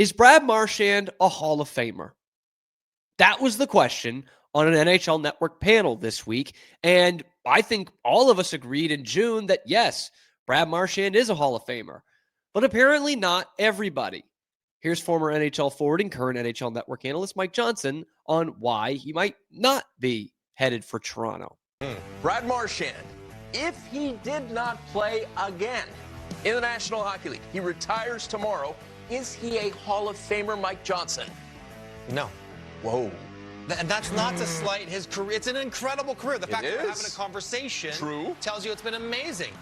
Is Brad Marchand a Hall of Famer? That was the question on an NHL Network panel this week. And I think all of us agreed in June that yes, Brad Marchand is a Hall of Famer. But apparently not everybody. Here's former NHL forward and current NHL Network analyst Mike Johnson on why he might not be headed for Toronto. Brad Marchand, if he did not play again in the National Hockey League, he retires tomorrow. Is he a Hall of Famer, Mike Johnson? No. Whoa. And that's not to slight his career. It's an incredible career. The fact that we're having a conversation tells you it's been amazing.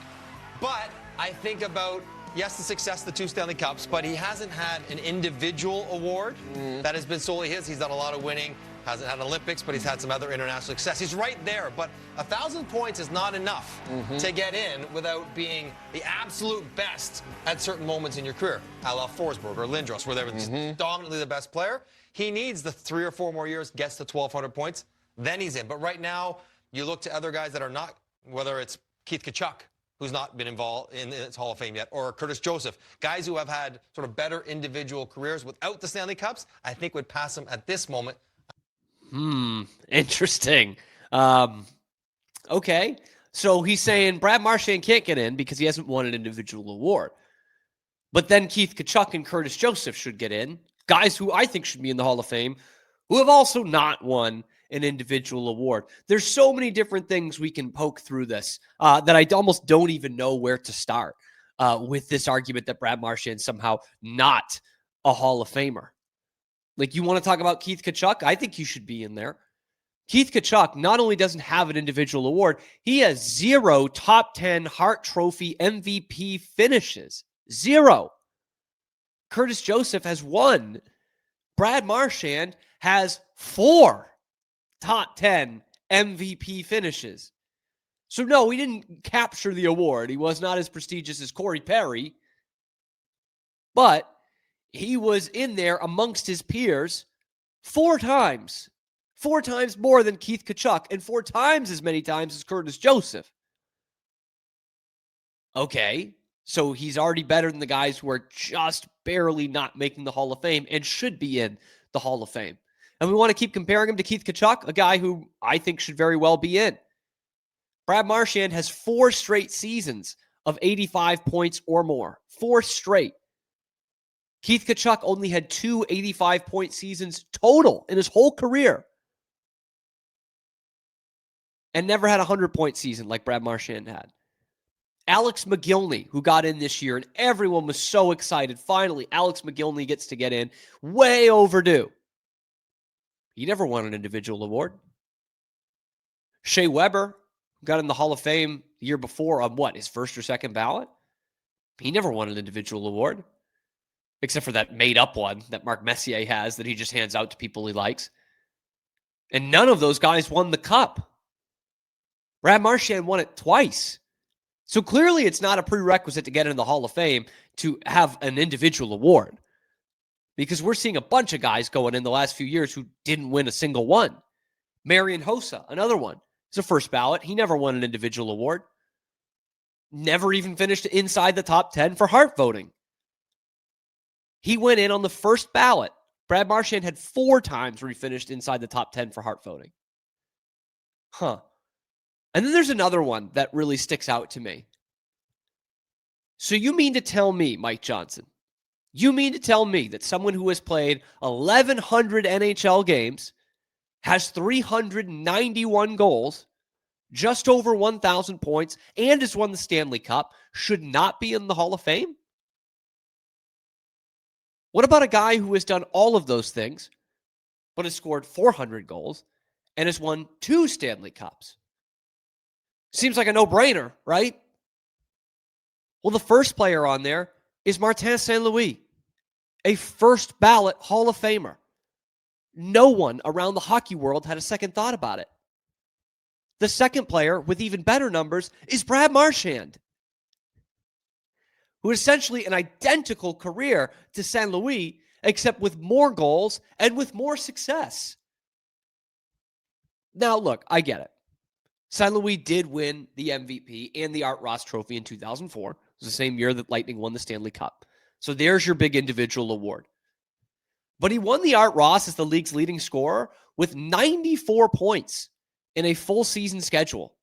But I think about, yes, the success of the 2 Stanley Cups, but he hasn't had an individual award that has been solely his. He's done a lot of winning. Hasn't had an Olympics, but he's had some other international success. He's right there, but 1,000 points is not enough to get in without being the absolute best at certain moments in your career, a la Forsberg or Lindros, where they're dominantly the best player. He needs the 3 or 4 more years, gets to 1,200 points, then he's in. But right now, you look to other guys that are not, whether it's Keith Tkachuk, who's not been involved in his Hall of Fame yet, or Curtis Joseph, guys who have had sort of better individual careers without the Stanley Cups, I think would pass him at this moment. Interesting. Okay. So he's saying Brad Marchand can't get in because he hasn't won an individual award. But then Keith Tkachuk and Curtis Joseph should get in. Guys who I think should be in the Hall of Fame, who have also not won an individual award. There's so many different things we can poke through this that I almost don't even know where to start with this argument that Brad Marchand somehow not a Hall of Famer. Like, you want to talk about Keith Tkachuk? I think he should be in there. Keith Tkachuk not only doesn't have an individual award, he has 0 top 10 Hart Trophy MVP finishes. 0. Curtis Joseph has 1. Brad Marchand has 4 top 10 MVP finishes. So no, he didn't capture the award. He was not as prestigious as Corey Perry, but he was in there amongst his peers 4 times. 4 times more than Keith Tkachuk and 4 times as many times as Curtis Joseph. Okay, so he's already better than the guys who are just barely not making the Hall of Fame and should be in the Hall of Fame. And we want to keep comparing him to Keith Tkachuk, a guy who I think should very well be in. Brad Marchand has 4 straight seasons of 85 points or more. 4 straight. Keith Tkachuk only had 2 85-point seasons total in his whole career. And never had a 100-point season like Brad Marchand had. Alex McGillney, who got in this year, and everyone was so excited. Finally, Alex McGillney gets to get in. Way overdue. He never won an individual award. Shea Weber got in the Hall of Fame the year before on his first or second ballot? He never won an individual award. Except for that made-up one that Mark Messier has that he just hands out to people he likes. And none of those guys won the cup. Brad Marchand won it twice. So clearly it's not a prerequisite to get in the Hall of Fame to have an individual award. Because we're seeing a bunch of guys going in the last few years who didn't win a single one. Marian Hossa, another one. He's a first ballot. He never won an individual award. Never even finished inside the top 10 for Hart voting. He went in on the first ballot. Brad Marchand had 4 times where he finished inside the top 10 for Hart voting. And then there's another one that really sticks out to me. So you mean to tell me, Mike Johnson, you mean to tell me that someone who has played 1,100 NHL games, has 391 goals, just over 1,000 points, and has won the Stanley Cup, should not be in the Hall of Fame? What about a guy who has done all of those things, but has scored 400 goals and has won 2 Stanley Cups? Seems like a no-brainer, right? Well, the first player on there is Martin St. Louis, a first ballot Hall of Famer. No one around the hockey world had a second thought about it. The second player with even better numbers is Brad Marchand, who has essentially an identical career to St. Louis, except with more goals and with more success. Now, look, I get it. St. Louis did win the MVP and the Art Ross Trophy in 2004. It was the same year that Lightning won the Stanley Cup. So there's your big individual award. But he won the Art Ross as the league's leading scorer with 94 points in a full season schedule.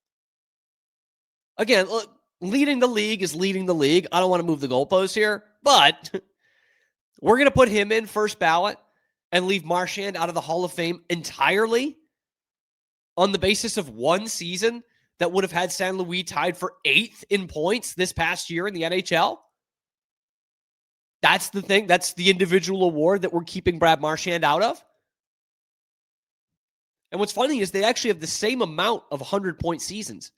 Again, look, leading the league is leading the league. I don't want to move the goalposts here, but we're going to put him in first ballot and leave Marchand out of the Hall of Fame entirely on the basis of one season that would have had St. Louis tied for 8th in points this past year in the NHL. That's the thing. That's the individual award that we're keeping Brad Marchand out of. And what's funny is they actually have the same amount of 100-point seasons.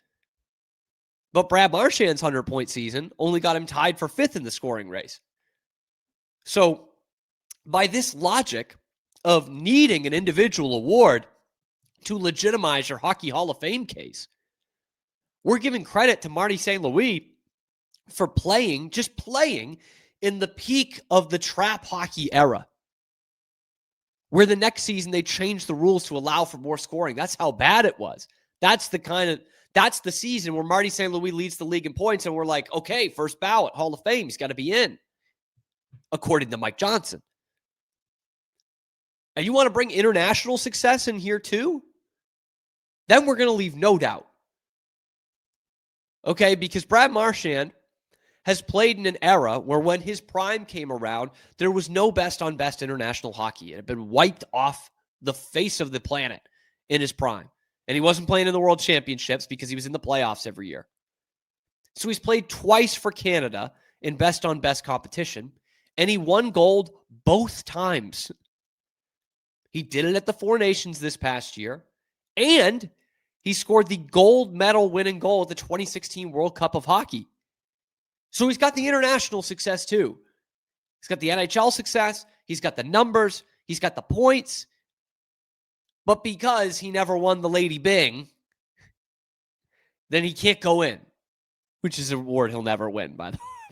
But Brad Marchand's 100-point season only got him tied for 5th in the scoring race. So by this logic of needing an individual award to legitimize your Hockey Hall of Fame case, we're giving credit to Marty St. Louis for playing in the peak of the trap hockey era, where the next season they changed the rules to allow for more scoring. That's how bad it was. That's the season where Marty St. Louis leads the league in points, and we're like, okay, first ballot, Hall of Fame, he's got to be in, according to Mike Johnson. And you want to bring international success in here too? Then we're going to leave no doubt. Okay, because Brad Marchand has played in an era where when his prime came around, there was no best-on-best international hockey. It had been wiped off the face of the planet in his prime. And he wasn't playing in the World Championships because he was in the playoffs every year. So he's played twice for Canada in best-on-best competition, and he won gold both times. He did it at the Four Nations this past year, and he scored the gold medal winning goal at the 2016 World Cup of Hockey. So he's got the international success too. He's got the NHL success. He's got the numbers. He's got the points. But because he never won the Lady Byng, then he can't go in, which is an award he'll never win,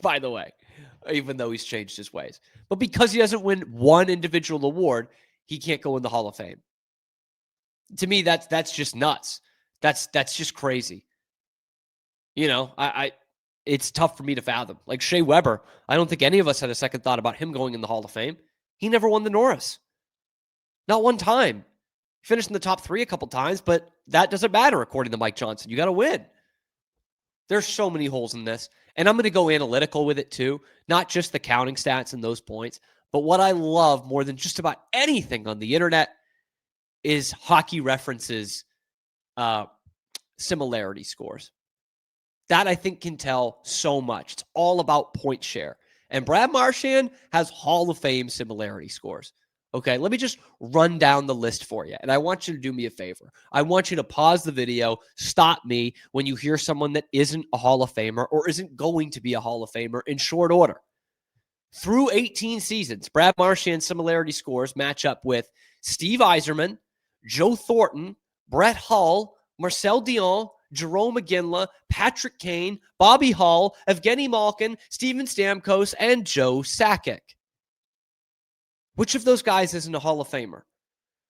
by the way, even though he's changed his ways. But because he doesn't win one individual award, he can't go in the Hall of Fame. To me, that's just nuts. That's just crazy. You know, it's tough for me to fathom. Like Shea Weber, I don't think any of us had a second thought about him going in the Hall of Fame. He never won the Norris. Not one time. He finished in the top 3 a couple times, but that doesn't matter according to Mike Johnson. You got to win. There's so many holes in this. And I'm going to go analytical with it too. Not just the counting stats and those points, but what I love more than just about anything on the internet is Hockey Reference's similarity scores. That I think can tell so much. It's all about point share. And Brad Marchand has Hall of Fame similarity scores. Okay, let me just run down the list for you. And I want you to do me a favor. I want you to pause the video, stop me when you hear someone that isn't a Hall of Famer or isn't going to be a Hall of Famer in short order. Through 18 seasons, Brad Marchand's similarity scores match up with Steve Yzerman, Joe Thornton, Brett Hull, Marcel Dion, Jerome McGinley, Patrick Kane, Bobby Hull, Evgeny Malkin, Steven Stamkos, and Joe Sakic. Which of those guys isn't a Hall of Famer?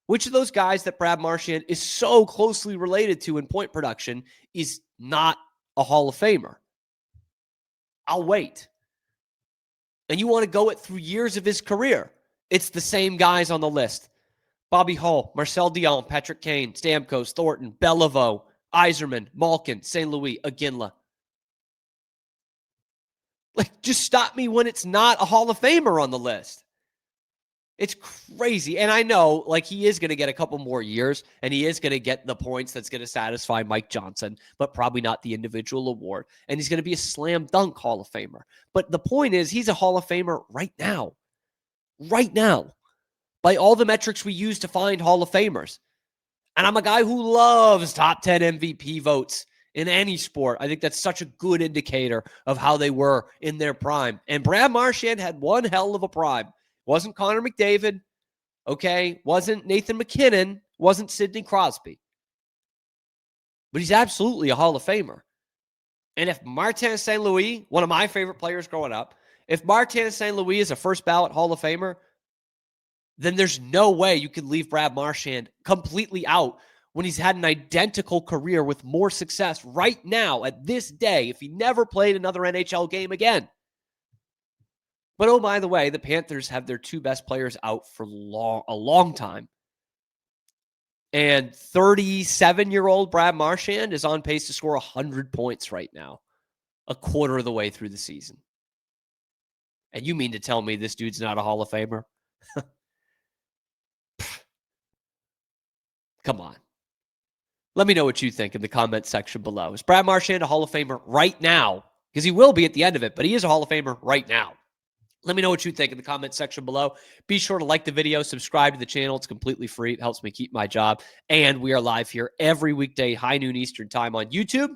Which of those guys that Brad Marchand is so closely related to in point production is not a Hall of Famer? I'll wait. And you want to go it through years of his career. It's the same guys on the list. Bobby Hull, Marcel Dion, Patrick Kane, Stamkos, Thornton, Beliveau, Yzerman, Malkin, St. Louis, Iginla. Like, just stop me when it's not a Hall of Famer on the list. It's crazy. And I know, like, he is going to get a couple more years, and he is going to get the points that's going to satisfy Mike Johnson, but probably not the individual award. And he's going to be a slam dunk Hall of Famer. But the point is, he's a Hall of Famer right now. Right now. By all the metrics we use to find Hall of Famers. And I'm a guy who loves top 10 MVP votes in any sport. I think that's such a good indicator of how they were in their prime. And Brad Marchand had one hell of a prime. Wasn't Connor McDavid, okay? Wasn't Nathan McKinnon. Wasn't Sidney Crosby. But he's absolutely a Hall of Famer. And if Martin St. Louis, one of my favorite players growing up, if Martin St. Louis is a first ballot Hall of Famer, then there's no way you can leave Brad Marchand completely out when he's had an identical career with more success right now at this day if he never played another NHL game again. But oh, by the way, the Panthers have their two best players out for a long time. And 37-year-old Brad Marchand is on pace to score 100 points right now, a quarter of the way through the season. And you mean to tell me this dude's not a Hall of Famer? Come on. Let me know what you think in the comment section below. Is Brad Marchand a Hall of Famer right now? Because he will be at the end of it, but he is a Hall of Famer right now. Let me know what you think in the comment section below. Be sure to like the video, subscribe to the channel. It's completely free. It helps me keep my job. And we are live here every weekday, high noon Eastern time on YouTube,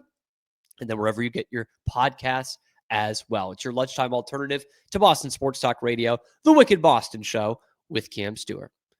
and then wherever you get your podcasts as well. It's your lunchtime alternative to Boston Sports Talk Radio, The Wicked Boston Show with Cam Stewart.